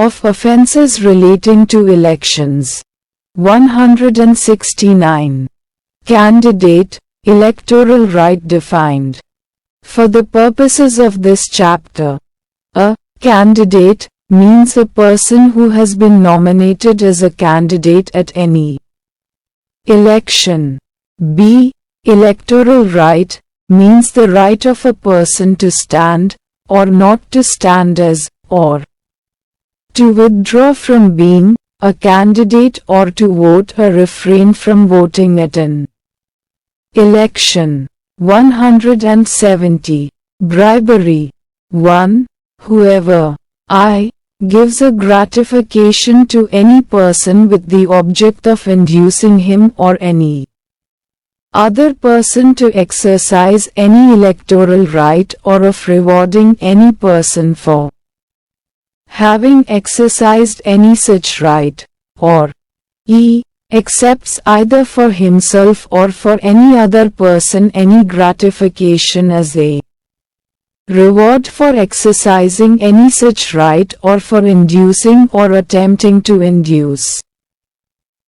of offences relating to elections. 169. Candidate, electoral right defined. For the purposes of this chapter, a candidate means a person who has been nominated as a candidate at any election. B. Electoral right means the right of a person to stand, or not to stand as, or to withdraw from being a candidate, or to vote or refrain from voting at an election. 170. Bribery. 1. Whoever gives a gratification to any person with the object of inducing him or any other person to exercise any electoral right, or of rewarding any person for having exercised any such right, or accepts either for himself or for any other person any gratification as a reward for exercising any such right, or for inducing or attempting to induce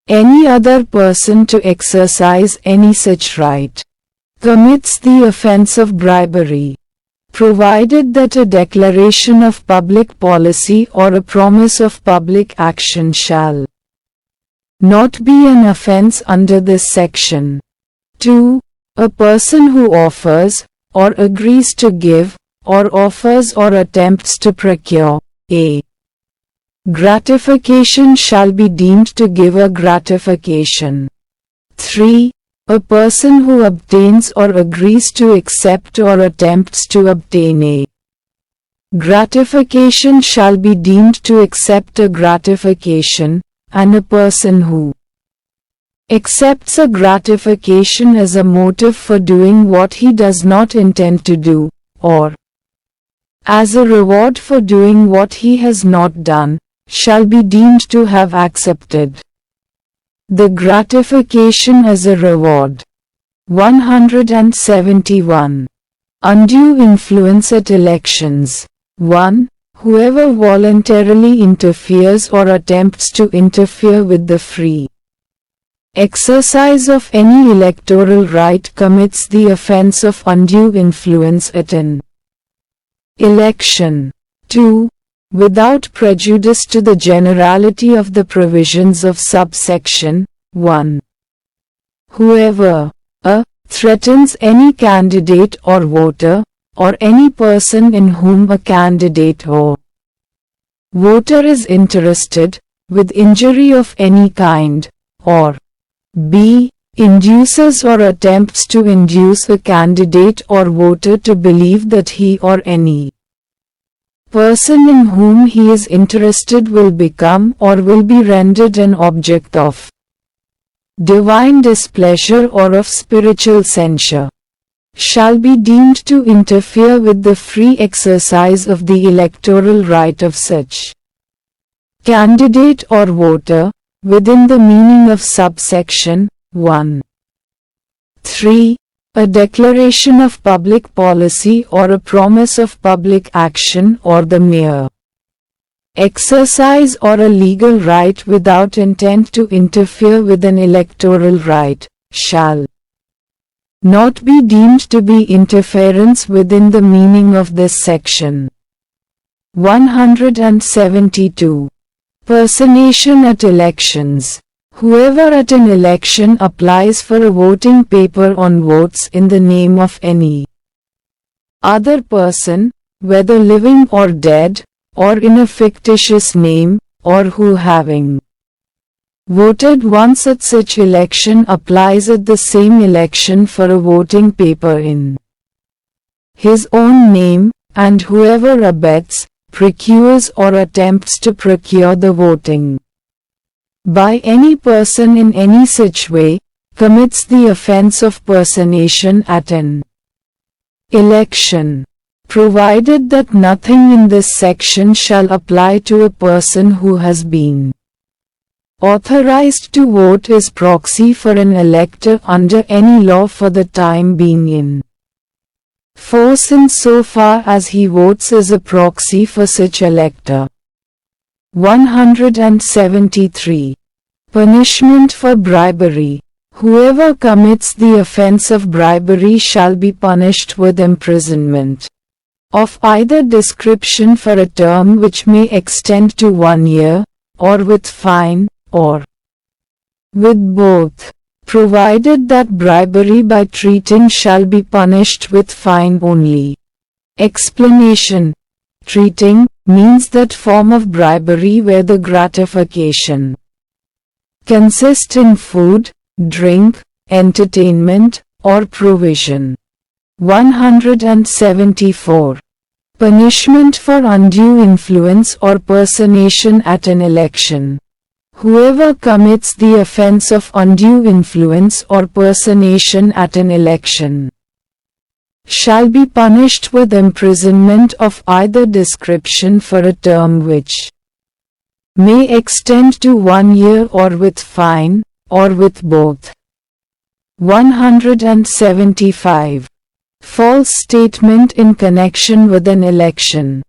any other person to exercise any such right, commits the offense of bribery, provided that a declaration of public policy or a promise of public action shall not be an offense under this section. 2. A person who offers, or agrees to give, or offers or attempts to procure a gratification shall be deemed to give a gratification. 3. A person who obtains or agrees to accept or attempts to obtain a gratification shall be deemed to accept a gratification, and a person who accepts a gratification as a motive for doing what he does not intend to do, or as a reward for doing what he has not done, shall be deemed to have accepted the gratification as a reward. 171. Undue influence at elections. 1. Whoever voluntarily interferes or attempts to interfere with the free exercise of any electoral right commits the offense of undue influence at an election. 2. Without prejudice to the generality of the provisions of subsection 1. Whoever threatens any candidate or voter, or any person in whom a candidate or voter is interested, with injury of any kind, or b. induces or attempts to induce a candidate or voter to believe that he or any person in whom he is interested will become or will be rendered an object of divine displeasure or of spiritual censure, shall be deemed to interfere with the free exercise of the electoral right of such candidate or voter, within the meaning of subsection 1. 3. A declaration of public policy or a promise of public action, or the mere exercise or a legal right without intent to interfere with an electoral right, shall not be deemed to be interference within the meaning of this section. 172. Personation at elections. Whoever at an election applies for a voting paper on votes in the name of any other person, whether living or dead, or in a fictitious name, or who having voted once at such election applies at the same election for a voting paper in his own name, and whoever abets, procures or attempts to procure the voting by any person in any such way, commits the offense of personation at an election, provided that nothing in this section shall apply to a person who has been authorized to vote as proxy for an elector under any law for the time being in force in so far as he votes as a proxy for such elector. 173. Punishment for bribery. Whoever commits the offense of bribery shall be punished with imprisonment of either description for a term which may extend to 1 year, or with fine, or with both, provided that bribery by treating shall be punished with fine only. Explanation. Treating means that form of bribery where the gratification consists in food, drink, entertainment, or provision. 174. Punishment for undue influence or personation at an election. Whoever commits the offense of undue influence or personation at an election shall be punished with imprisonment of either description for a term which may extend to 1 year, or with fine, or with both. 175. False statement in connection with an election.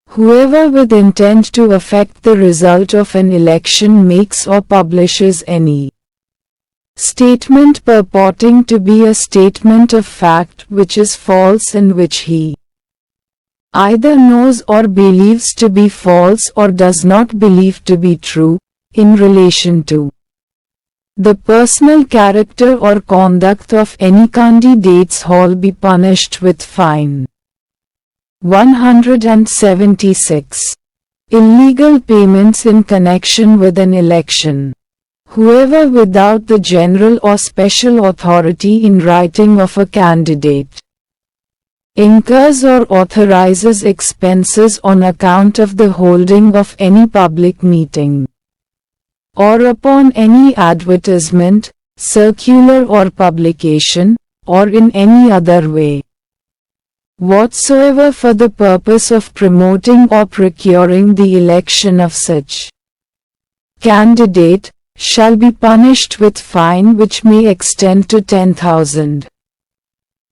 Whoever with intent to affect the result of an election makes or publishes any statement purporting to be a statement of fact which is false and which he either knows or believes to be false or does not believe to be true, in relation to the personal character or conduct of any candidates shall be punished with fine. 176. Illegal payments in connection with an election. Whoever without the general or special authority in writing of a candidate incurs or authorizes expenses on account of the holding of any public meeting, or upon any advertisement, circular or publication, or in any other way whatsoever for the purpose of promoting or procuring the election of such candidate, shall be punished with fine which may extend to 10,000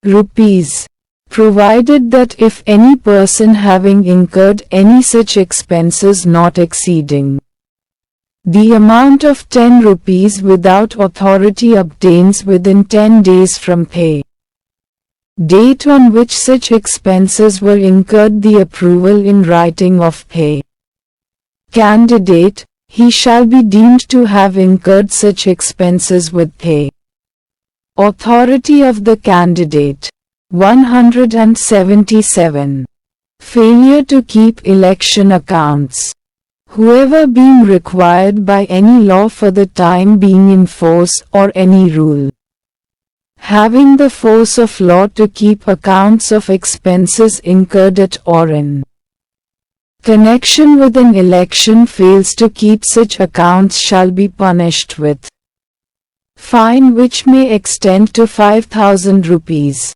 rupees, provided that if any person having incurred any such expenses not exceeding the amount of 10 rupees without authority obtains within 10 days from pay date on which such expenses were incurred the approval in writing of pay candidate, he shall be deemed to have incurred such expenses with pay authority of the candidate. 177. Failure to keep election accounts. Whoever being required by any law for the time being in force or any rule having the force of law to keep accounts of expenses incurred at or in connection with an election fails to keep such accounts shall be punished with fine which may extend to 5,000 rupees.